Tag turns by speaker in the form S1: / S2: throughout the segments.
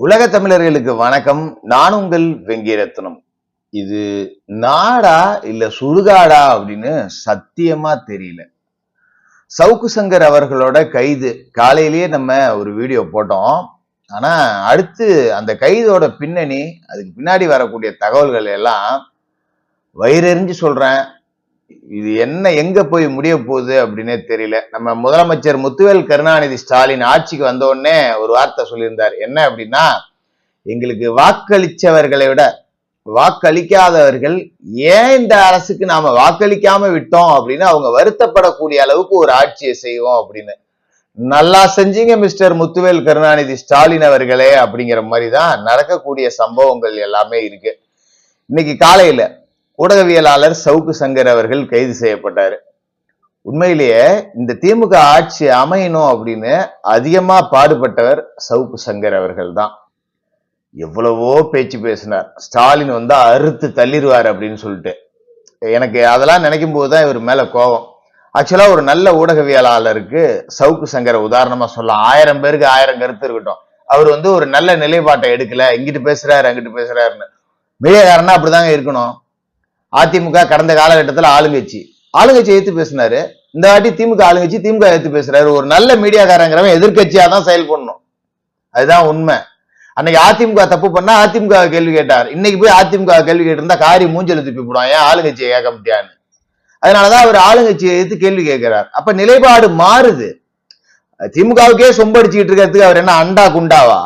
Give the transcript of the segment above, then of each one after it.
S1: உலக தமிழர்களுக்கு வணக்கம். நான் உங்கள் வெங்கிரத்னம். இது நாடா இல்ல சுடுகாடா அப்படின்னு சத்தியமா தெரியல. சவுக்கு சங்கர் அவர்களோட கைது காலையிலேயே நம்ம ஒரு வீடியோ போட்டோம். ஆனா அடுத்து அந்த கைதோட பின்னணி, அதுக்கு பின்னாடி வரக்கூடிய தகவல்கள் எல்லாம் வயிறெறிஞ்சு சொல்றேன். இது என்ன எங்க போய் முடிய போகுது அப்படின்னே தெரியல. நம்ம முதலமைச்சர் முத்துவேல் கருணாநிதி ஸ்டாலின் ஆட்சிக்கு வந்த உடனே ஒரு வார்த்தை சொல்லியிருந்தார். என்ன அப்படின்னா, எங்களுக்கு வாக்களிச்சவர்களை விட வாக்களிக்காதவர்கள் ஏன் இந்த அரசுக்கு நாம வாக்களிக்காம விட்டோம் அப்படின்னு அவங்க வருத்தப்படக்கூடிய அளவுக்கு ஒரு ஆட்சியை செய்வோம் அப்படின்னு. நல்லா செஞ்சீங்க மிஸ்டர் முத்துவேல் கருணாநிதி ஸ்டாலின் அவர்களே அப்படிங்கிற மாதிரிதான் நடக்கக்கூடிய சம்பவங்கள் எல்லாமே இருக்கு. இன்னைக்கு காலையில ஊடகவியலாளர் சவுக்கு சங்கர் அவர்கள் கைது செய்யப்பட்டாரு. உண்மையிலேயே இந்த திமுக ஆட்சி அமையணும் அப்படின்னு அதிகமா பாடுபட்டவர் சவுக்கு சங்கர் அவர்கள் தான். எவ்வளவோ பேச்சு பேசினார். ஸ்டாலின் வந்தா அறுத்து தள்ளிடுவார் அப்படின்னு சொல்லிட்டு. எனக்கு அதெல்லாம் நினைக்கும் போதுதான் இவர் மேல கோபம். ஆக்சுவலா ஒரு நல்ல ஊடகவியலாளருக்கு சவுக்கு சங்கரை உதாரணமா சொல்லலாம். 1000 பேருக்கு 1000 கருத்து இருக்கட்டும். அவர் ஒரு நல்ல நிலைப்பாட்டை எடுக்கல, இங்கிட்டு பேசுறாரு அங்கிட்டு பேசுறாருன்னு. மீடியாக்காரனா அப்படிதாங்க இருக்கணும். அதிமுக கடந்த காலகட்டத்தில் ஆளுங்கட்சி எதிர்த்து பேசினாரு. இந்த வாட்டி திமுக ஆளுங்கட்சி திமுக எதிர்த்து பேசுறாரு. ஒரு நல்ல மீடியாக்காரங்கிறவன் எதிர்கட்சியா தான் செயல்படணும். அதுதான் உண்மை. அன்னைக்கு அதிமுக தப்பு பண்ணா அதிமுக கேள்வி கேட்டார். இன்னைக்கு போய் அதிமுக கேள்வி கேட்டு இருந்தா காரி மூஞ்சல் துப்பி போடுவான். ஏன் ஆளுங்கட்சியை கேட்க முடியான்னு. அதனாலதான் அவர் ஆளுங்கட்சியை எதிர்த்து கேள்வி கேட்கிறார். அப்ப நிலைப்பாடு மாறுது. திமுகவுக்கே சொம்படிச்சுக்கிட்டு இருக்கிறதுக்கு அவர் என்ன அண்டா குண்டாவா?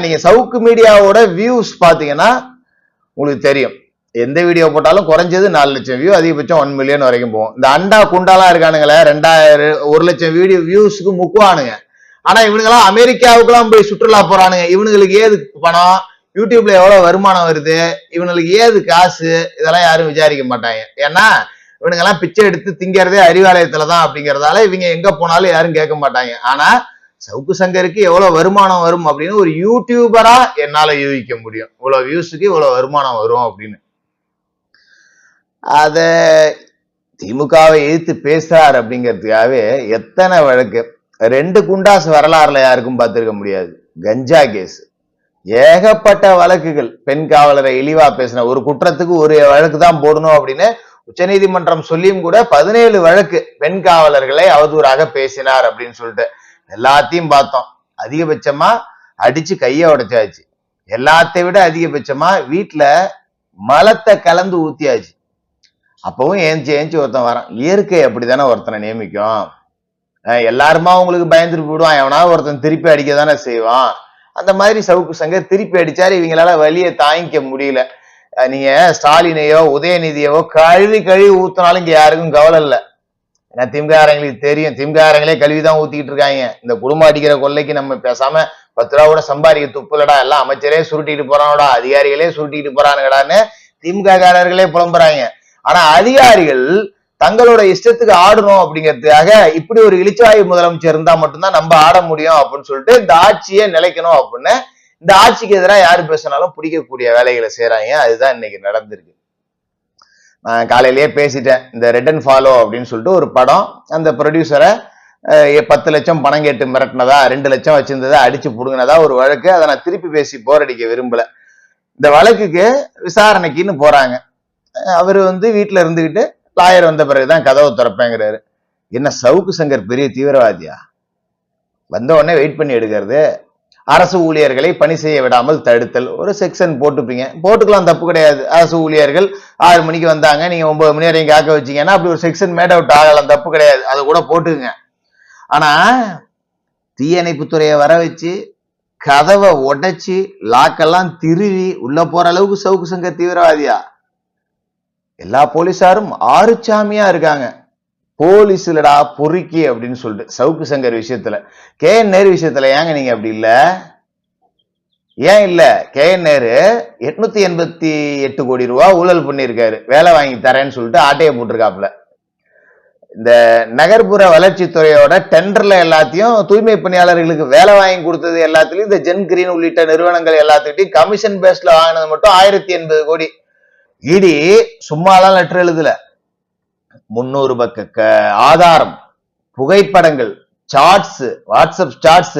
S1: நீங்க சவுக்கு மீடியாவோட வியூஸ் பாத்தீங்கன்னா உங்களுக்கு தெரியும். எந்த வீடியோ போட்டாலும் குறைஞ்சது 4 லட்சம் வியூ, அதிகபட்சம் 1 மில்லியன் வரைக்கும் போகும். இந்த அண்டா குண்டாலாம் இருக்கானுங்களே 2000 1 லட்சம் வீடியோ வியூஸுக்கு முக்குவானுங்க. ஆனா இவனுங்கெல்லாம் அமெரிக்காவுக்குலாம் போய் சுற்றுலா போறானுங்க. இவனுங்களுக்கு ஏது பணம், யூடியூப்ல எவ்வளவு வருமானம் வருது, இவனுங்களுக்கு ஏது காசு, இதெல்லாம் யாரும் விசாரிக்க மாட்டாங்க. ஏன்னா இவனுங்கெல்லாம் பிச்சை எடுத்து திங்கிறதே அறிவாலயத்துலதான் அப்படிங்கறதால இவங்க எங்க போனாலும் யாரும் கேட்க மாட்டாங்க. ஆனா சவுக்கு சங்கருக்கு எவ்வளவு வருமானம் வரும் அப்படின்னு ஒரு யூடியூபரா என்னால யூகிக்க முடியும். இவ்வளவு வியூஸுக்கு இவ்வளவு வருமானம் வரும் அப்படின்னு. அத திமுகவை எதிர்த்து பேசுறார் அப்படிங்கிறதுக்காகவே எத்தனை வழக்கு. 2 குண்டாஸ் வரலாறுல யாருக்கும் பார்த்திருக்க முடியாது. கஞ்சா கேஸ், ஏகப்பட்ட வழக்குகள். பெண் காவலரை இழிவா பேசின ஒரு குற்றத்துக்கு ஒரு வழக்கு தான் போடணும் அப்படின்னு உச்சநீதிமன்றம் சொல்லியும் கூட 17 வழக்கு பெண் காவலர்களை அவதூறாக பேசினார் அப்படின்னு சொல்லிட்டு எல்லாத்தையும் பார்த்தோம். அதிகபட்சமா அடிச்சு கைய உடைச்சாச்சு. எல்லாத்தை விட அதிகபட்சமா வீட்டுல மலத்தை கலந்து ஊத்தியாச்சு. அப்பவும் ஏஞ்சி ஒருத்தன் வரான். இயற்கை அப்படித்தானே ஒருத்தனை நியமிக்கும். எல்லாருமா உங்களுக்கு பயந்துட்டு போடுவான். எவனாவது ஒருத்தன் திருப்பி அடிக்க தானே செய்வான். அந்த மாதிரி சவுக்கு சங்கர் திருப்பி அடிச்சாரு. இவங்களால வலியை தாங்கிக்க முடியல. நீங்க ஸ்டாலினையோ உதயநிதியோ கழுவி ஊத்தினாலும் இங்க யாருக்கும் கவலை இல்லை. ஏன்னா திமுகங்களுக்கு தெரியும், திமுகங்களே கல்விதான் ஊத்திக்கிட்டு இருக்காங்க. இந்த குடும்பம் அடிக்கிற கொள்ளைக்கு நம்ம பேசாம 10 ரூபா கூட சம்பாதிக்க துப்புலடா, எல்லாம் அமைச்சரே சுருட்டிட்டு போறானோடா, அதிகாரிகளே சுருட்டிட்டு போறானுங்கடான்னு திமுக காரர்களே புலம்புறாங்க. ஆனா அதிகாரிகள் தங்களோட இஷ்டத்துக்கு ஆடணும் அப்படிங்கிறதுக்காக இப்படி ஒரு இளிச்சவாயு முதலமைச்சர் இருந்தா மட்டும்தான் நம்ம ஆட முடியும் அப்படின்னு சொல்லிட்டு இந்த ஆட்சியே நிலைக்கணும் அப்படின்னு இந்த ஆட்சிக்கு எதிராக யாரு பேசினாலும் பிடிக்கக்கூடிய வேலைகளை செய்யறாங்க. அதுதான் இன்னைக்கு நடந்திருக்கு. நான் காலையிலேயே பேசிட்டேன். இந்த ரெட் அண்ட் ஃபாலோ அப்படின்னு சொல்லிட்டு ஒரு படம், அந்த ப்ரொடியூசரை 10 லட்சம் பணம் கேட்டு மிரட்டினதா, 2 லட்சம் வச்சிருந்ததா அடிச்சு புடுங்கினதா ஒரு வழக்கு. அதை நான் திருப்பி பேசி போர் அடிக்க விரும்பல. இந்த வழக்குக்கு விசாரணைக்குன்னு போறாங்க. அவரு வீட்டுல இருந்துகிட்டு லாயர் வந்த பிறகுதான் கதவை திறப்பேங்கிறாரு. என்ன சவுக்கு சங்கர் பெரிய தீவிரவாதியா? வந்த உடனே வெயிட் பண்ணி எடுக்கிறது. அரசு ஊழியர்களை பணி செய்ய விடாமல் தடுத்தல் ஒரு செக்ஷன் போட்டுப்பீங்க, போட்டுக்கலாம், தப்பு கிடையாது. அரசு ஊழியர்கள் 6 மணிக்கு வந்தாங்க, நீங்க 9 மணி வரைக்கும் காக்க வச்சீங்கன்னா அப்படி ஒரு செக்ஷன் மேட் அவுட் ஆகலாம், தப்பு கிடையாது, அதை கூட போட்டுக்குங்க. ஆனா தீயணைப்புத்துறையை வர வச்சு கதவை உடைச்சு லாக்கெல்லாம் திருவி உள்ள போற அளவுக்கு சவுக்கு சங்கர் தீவிரவாதியா? எல்லா போலீஸாரும் ஆறுச்சாமியா இருக்காங்க. போலீஸ் இல்லடா பொறுக்கி அப்படின்னு சொல்லிட்டு சவுக்கு சங்கர் விஷயத்துல. KN நேரு விஷயத்துல ஏங்க நீங்க அப்படி இல்ல? ஏன் இல்ல? KN நேரு 888 கோடி ரூபாய் ஊழல் பண்ணிருக்காரு, வேலை வாங்கி தரேன்னு சொல்லிட்டு ஆட்டையை போட்டிருக்காப்புல. இந்த நகர்ப்புற வளர்ச்சித்துறையோட டெண்டர்ல எல்லாத்தையும் தூய்மை பணியாளர்களுக்கு வேலை வாங்கி கொடுத்தது எல்லாத்துலயும் இந்த ஜென் கிரீன் உள்ளிட்ட நிறுவனங்கள் எல்லாத்துக்கிட்டையும் கமிஷன் பேஸ்ல வாங்கினது மட்டும் 1080 கோடி. இடி சும்மாலாம் லெட்டர் எழுதல. 300 பக்க ஆதாரம், புகைப்படங்கள், சார்ட்ஸ், வாட்ஸ்அப் சார்ட்ஸ்,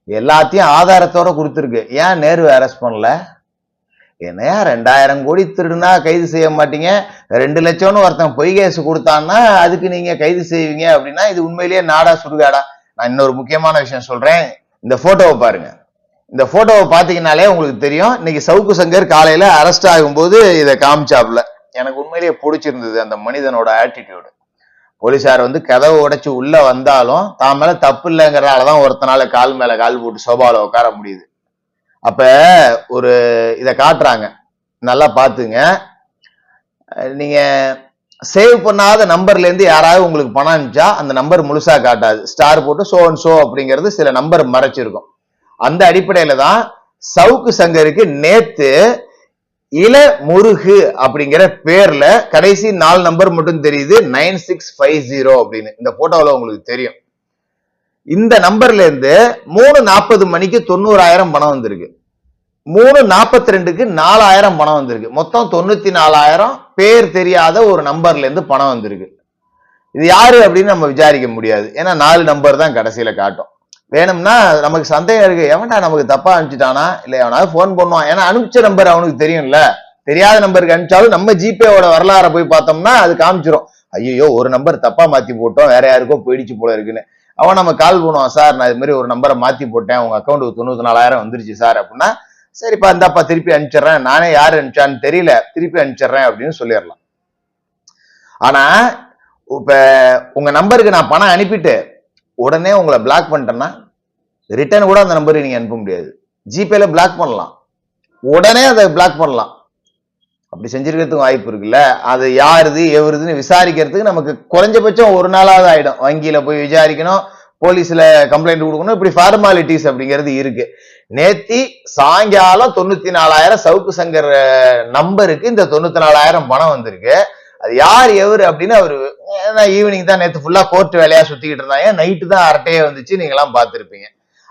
S1: எல்லாத்தையும் ஆதாரத்தோட கொடுத்துருக்கு. ஏன் நேரு அரெஸ்ட் பண்ணல? என்னையா 2000 கோடி திருடுனா கைது செய்ய மாட்டீங்க, 2 லட்சம்னு ஒருத்தன் பொய் கேஸ் கொடுத்தான்னா அதுக்கு நீங்க கைது செய்வீங்க அப்படின்னா இது உண்மையிலேயே நாடா சுடுகாடா? நான் இன்னொரு முக்கியமான விஷயம் சொல்றேன். இந்த போட்டோவை பாருங்க. இந்த போட்டோவை பாத்தீங்கன்னாலே உங்களுக்கு தெரியும். இன்னைக்கு சவுக்கு சங்கர் காலையில அரெஸ்ட் ஆகும்போது இதை காமிச்சாப்ல. எனக்கு உண்மையிலேயே பிடிச்சிருந்தது அந்த மனிதனோட ஆட்டிடியூடு. போலீசார் வந்து கதவை உடைச்சு உள்ள வந்தாலும் தான் மேல தப்பு இல்லைங்கிறதாலதான் ஒருத்தனால கால் மேல கால் போட்டு சோபால உட்கார முடியுது. அப்ப ஒரு இத காட்டுறாங்க, நல்லா பாத்துங்க. நீங்க சேவ் பண்ணாத நம்பர்ல இருந்து யாராவது உங்களுக்கு பணம் அனுப்பிச்சா அந்த நம்பர் முழுசா காட்டாது. ஸ்டார் போட்டு சோ அண்ட் சோ அப்படிங்கிறது சில நம்பர் மறைச்சிருக்கும். அந்த அடிப்படையில தான் சவுக்கு சங்கருக்கு நேத்து இள முருகு அப்படிங்கிற பேர்ல கடைசி 4 நம்பர் மட்டும் தெரியுது, 9650 அப்படின்னு. இந்த போட்டோல உங்களுக்கு தெரியும். இந்த நம்பர்ல இருந்து 3:40 மணிக்கு 90,000 பணம் வந்திருக்கு. 3:42க்கு 4,000 பணம் வந்திருக்கு. மொத்தம் 94,000 பேர் தெரியாத ஒரு நம்பர்ல இருந்து பணம் வந்திருக்கு. இது யாரு அப்படின்னு நம்ம விசாரிக்க முடியாது. ஏன்னா 4 நம்பர் தான் கடைசியில காட்டும். வேணும்னா நமக்கு சந்தேகம் இருக்கு, எவன்டா நமக்கு தப்பா அனுப்பிச்சிட்டானா இல்ல எவனாவது போன் பண்ணுவான். ஏன்னா அனுப்பிச்ச நம்பர் அவனுக்கு தெரியும்ல. தெரியாத நம்பருக்கு அனுப்பிச்சாலும் நம்ம ஜிபேவோட வரலாற போய் பார்த்தோம்னா அது காமிச்சிரும். ஐயோ ஒரு நம்பர் தப்பா மாத்தி போட்டோம், வேற யாருக்கோ போயிடுச்சு போல இருக்குன்னு. அவன் நம்ம கால் பண்ணுவான், சார் நான் இது மாதிரி ஒரு நம்பரை மாத்தி போட்டேன், உங்க அக்கௌண்ட்டுக்கு 94,000 வந்துருச்சு சார் அப்படின்னா, சரிப்பா இந்தாப்பா திருப்பி அனுப்பிச்சிடுறேன், நானே யாரு அனுப்பிச்சான்னு தெரியல திருப்பி அனுப்பிச்சிடுறேன் அப்படின்னு சொல்லிடலாம். ஆனா இப்ப உங்க நம்பருக்கு நான் பணம் அனுப்பிட்டு உடனே உங்களை பிளாக் பண்ணிட்டேன்னா ரிட்டர்ன் கூட அந்த நம்பருக்கு நீங்க அனுப்ப முடியாது. ஜிபேல பிளாக் பண்ணலாம், உடனே அதை பிளாக் பண்ணலாம். அப்படி செஞ்சிருக்கிறதுக்கு வாய்ப்பு இருக்குல்ல. அது யாருது எவருதுன்னு விசாரிக்கிறதுக்கு நமக்கு குறைஞ்சபட்சம் ஒரு நாளாவது ஆயிடும். வங்கியில போய் விசாரிக்கணும், போலீஸ்ல கம்ப்ளைண்ட் கொடுக்கணும், இப்படி ஃபார்மாலிட்டிஸ் அப்படிங்கிறது இருக்கு. நேத்தி சாயங்காலம் 94,000 சவுக்கு சங்கர் நம்பருக்கு இந்த 94,000 பணம் வந்திருக்கு. அது யார் எவரு அப்படின்னு அவரு ஈவினிங் தான், நேத்து ஃபுல்லா கோர்ட் வேலையா சுத்திக்கிட்டு இருந்தாங்க, நைட்டு தான் அரட்டையே வந்துச்சு, நீங்க எல்லாம் பார்த்திருப்பீங்க.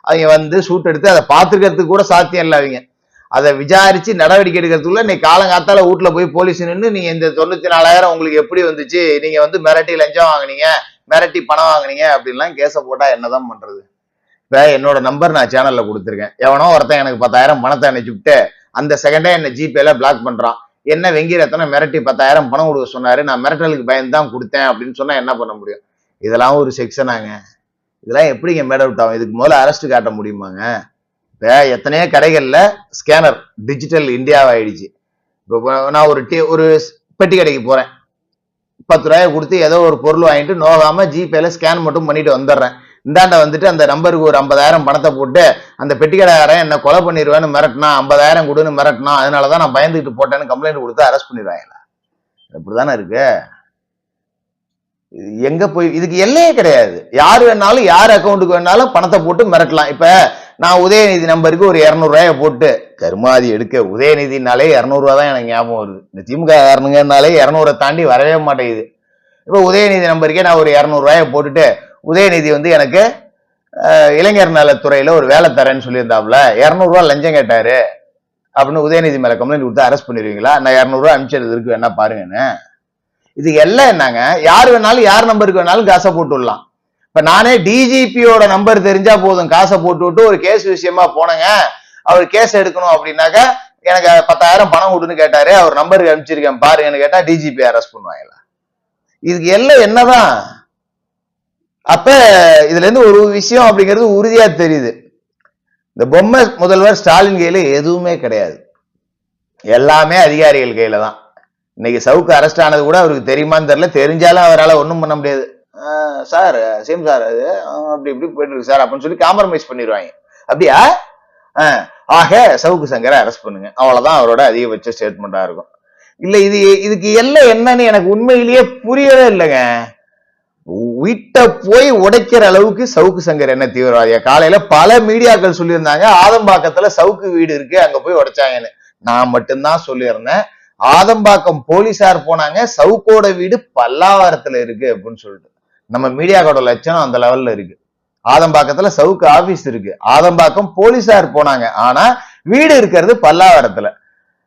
S1: அவங்க வந்து ஷூட் எடுத்து அதை பார்த்துக்கிறதுக்கு கூட சாத்தியம் இல்லை. அவங்க அதை விசாரிச்சு நடவடிக்கை எடுக்கிறதுக்குள்ள இன்னைக்கு காலங்காத்தால வீட்டுல போய் போலீஸ் நின்று நீங்க இந்த 94,000 உங்களுக்கு எப்படி வந்துச்சு, நீங்க வந்து மிரட்டி லஞ்சம் வாங்கினீங்க, மிரட்டி பணம் வாங்கினீங்க அப்படின்லாம் கேஸ போட்டா என்னதான் பண்றது? இப்ப என்னோட நம்பர் நான் சேனல்ல கொடுத்துருக்கேன். எவனோ ஒருத்தன் எனக்கு 10,000 பணத்தை அனுப்பிச்சுட்டு அந்த செகண்டே என்ன ஜிபேல பிளாக் பண்றான். என்ன வெங்கிரத்தனை மிரட்டி 10,000 பணம் கொடுக்க சொன்னாரு, நான் மிரட்டலுக்கு பயந்து தான் கொடுத்தேன் அப்படின்னு சொன்னா என்ன பண்ண முடியும்? இதெல்லாம் ஒரு செக்ஷனாங்க. இதெல்லாம் எப்படிங்க மேட் அவுட் ஆகும்? இதுக்கு முதல்ல அரெஸ்ட் காட்ட முடியுமாங்க? இப்ப எத்தனையோ கடைகள்ல ஸ்கேனர் டிஜிட்டல் இந்தியாவாயிடுச்சு. இப்போ நான் ஒரு பெட்டி கடைக்கு போறேன், 10 ரூபாயை கொடுத்து ஏதோ ஒரு பொருள் வாங்கிட்டு நோகாம ஜிபேல ஸ்கேன் மட்டும் பண்ணிட்டு வந்துடுறேன். இந்தாண்ட வந்துட்டு அந்த நம்பருக்கு ஒரு 50,000 பணத்தை போட்டு அந்த பெட்டி கடைக்காரன் என்ன கொலை பண்ணிடுவேன்னு மிரட்டினா, 50,000 கொடுன்னு மிரட்டினா, அதனாலதான் நான் பயந்துட்டு போட்டேன்னு கம்ப்ளைண்ட் கொடுத்து அரெஸ்ட் பண்ணிடுவாங்களா? இப்படிதானே இருக்கு. எங்க போய் இதுக்கு எல்லையே கிடையாது. யாரு வேணாலும் யார் அக்கௌண்ட்டுக்கு வேணாலும் பணத்தை போட்டு மிரட்டலாம். இப்ப நான் உதயநிதி நம்பருக்கு ஒரு 200 ரூபாயை போட்டு கருமாதி எடுக்க, உதயநிதினாலே 200 ரூபா தான் எனக்கு ஞாபகம் வருது. இந்த திமுக காரணங்கனாலே 200 தாண்டி வரவே மாட்டேங்குது. இப்ப உதயநிதி நம்பருக்கே நான் ஒரு 200 ரூபாயை போட்டுட்டு உதயநிதி வந்து எனக்கு இளைஞர் நலத்துறையில ஒரு வேலை தரேன்னு சொல்லியிருந்தாப்புல 200 ரூபாய் லஞ்சம் கேட்டாரு அப்படின்னு உதயநிதி மேல கம்ப்ளைண்ட் கொடுத்து அரெஸ்ட் பண்ணிடுவீங்களா? நான் 200 ரூபாய் அனுப்பிச்சது இருக்கு வேணா பாருங்கன்னு. இதுக்கு எல்லாம் என்னங்க, யார் வேணாலும் யார் நம்பருக்கு வேணாலும் காசை போட்டு விடலாம். இப்ப நானே டிஜிபியோட நம்பர் தெரிஞ்சா போதும், காசை போட்டு விட்டு ஒரு கேஸ் விஷயமா போனேங்க, அவர் கேஸ் எடுக்கணும் அப்படின்னாக்கா எனக்கு 10,000 பணம் கொடுன்னு கேட்டாரு, அவர் நம்பருக்கு அனுப்பிச்சிருக்கேன் பாருங்கன்னு கேட்டா டிஜிபி அரெஸ்ட் பண்ணுவாங்களா? இதுக்கு எல்லாம் என்னதான்? அப்ப இதுல இருந்து ஒரு விஷயம் அப்படிங்கிறது உறுதியா தெரியுது. இந்த பொம்மை முதல்வர் ஸ்டாலின் கையில எதுவுமே கிடையாது, எல்லாமே அதிகாரிகள் கையில தான். இன்னைக்கு சவுக்கு அரெஸ்ட் ஆனது கூட அவருக்கு தெரியுமான்னு தெரியல. தெரிஞ்சாலும் அவரால் ஒன்றும் பண்ண முடியாது. சார் சேம் சார் அது அப்படி இப்படி போயிட்டு இருக்கு சார் அப்படின்னு சொல்லி காம்ப்ரமைஸ் பண்ணிடுவாங்க. அப்படியா? ஆக சவுக்கு சங்கரை அரெஸ்ட் பண்ணுங்க, அவ்வளவுதான் அவரோட அதிகபட்ச ஸ்டேட்மெண்டா இருக்கும். இல்ல இதுக்கு எல்லாம் என்னன்னு எனக்கு உண்மையிலேயே புரியவே இல்லைங்க. வீட்டை போய் உடைக்கிற அளவுக்கு சவுக்கு சங்கர் என்ன தீவிரவாதியா? காலையில பல மீடியாக்கள் சொல்லியிருந்தாங்க ஆதம்பாக்கத்துல சவுக்கு வீடு இருக்கு அங்க போய் உடைச்சாங்கன்னு. நான் மட்டும்தான் சொல்லியிருந்தேன் ஆதம்பாக்கம் போலீசார் போனாங்க, சவுக்கோட வீடு பல்லாவரத்துல இருக்கு அப்படின்னு சொல்லிட்டு. நம்ம மீடியாவோட லட்சணம் அந்த லெவல்ல இருக்கு. ஆதம்பாக்கத்துல சவுக்கு ஆபீஸ் இருக்கு, ஆதம்பாக்கம் போலீசார் போனாங்க, ஆனா வீடு இருக்கிறது பல்லாவரத்துல.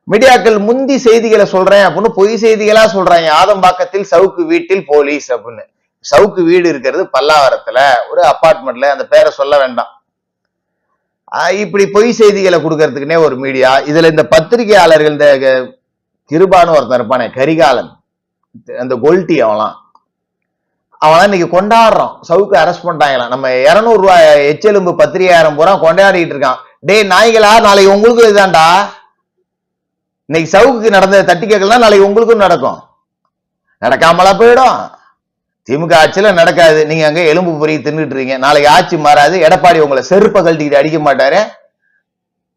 S1: மீடியாக்கள் முந்தி செய்திகளை சொல்றேன் அப்படின்னு பொய் செய்திகளா சொல்றாங்க. ஆதம்பாக்கத்தில் சவுக்கு வீட்டில் போலீஸ் அப்படின்னு. சவுக்கு வீடு இருக்கிறது பல்லாவரத்துல ஒரு அபார்ட்மெண்ட்ல, அந்த பேரை சொல்ல வேண்டாம். இப்படி பொய் செய்திகளை கொடுக்கறதுக்குன்னே ஒரு மீடியா. இதுல இந்த பத்திரிகையாளர்கள், இந்த கிருபான்னு ஒருத்தன் இருப்பானே, கரிகாலன், அந்த கொல்டி, அவன் இன்னைக்கு கொண்டாடுறோம். சவுக்கு அரெஸ்ட் பண்ணிட்டாங்களாம். நம்ம 200 ரூபாய் எச்செலும்பு பத்திரிகையாயிரம் பூரா கொண்டாடிட்டு இருக்கான். டே நாய்களா, நாளைக்கு உங்களுக்கு இதுதான்டா. இன்னைக்கு சவுக்கு நடந்த தட்டி கேட்கலாம், நாளைக்கு உங்களுக்கும் நடக்கும். நடக்காமலா போயிடும். திமுக ஆட்சியில நடக்காது. நீங்க அங்க எலும்பு பொறி தின்னுட்டு இருக்கீங்க. நாளைக்கு ஆட்சி மாறாது. எடப்பாடி உங்களை செருப்ப கழட்டிக்கிட்டு அடிக்க மாட்டாரு.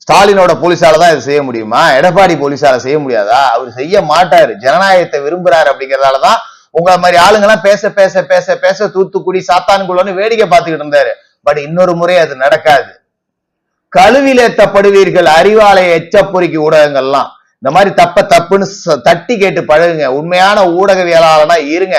S1: ஸ்டாலினோட போலீஸால தான் இதை செய்ய முடியுமா? எடப்பாடி போலீஸால செய்ய முடியாதா? அவர் செய்ய மாட்டாரு. ஜனநாயகத்தை விரும்புறாரு. அப்படிங்கறதாலதான் உங்களை மாதிரி ஆளுங்கெல்லாம் பேச பேச பேச பேச தூத்துக்குடி சாத்தான்குள்ளன்னு வேடிக்கை பார்த்துக்கிட்டு இருந்தாரு. பட் இன்னொரு முறை அது நடக்காது. கழுவிலேத்தப்படுவீர்கள். அறிவாலய எச்சப்பொறிக்கு ஊடகங்கள்லாம் இந்த மாதிரி தப்புன்னு தட்டி கேட்டு பழகுங்க. உண்மையான ஊடகவியலாளனா இருங்க.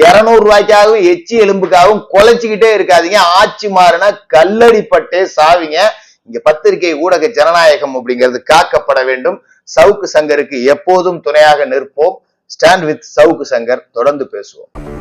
S1: 200 ரூபாய்க்காகவும் எச்சி எலும்புக்காகவும் கொலைச்சுக்கிட்டே இருக்காதீங்க. ஆட்சி மாறினா கல்லடிப்பட்டே சாவிங்க. இங்க பத்திரிகை ஊடக ஜனநாயகம் அப்படிங்கிறது காக்கப்பட வேண்டும். சவுக்கு சங்கருக்கு எப்போதும் துணையாக நிற்போம். Stand with Savukku Shankar. தொடர்ந்து பேசுவோம்.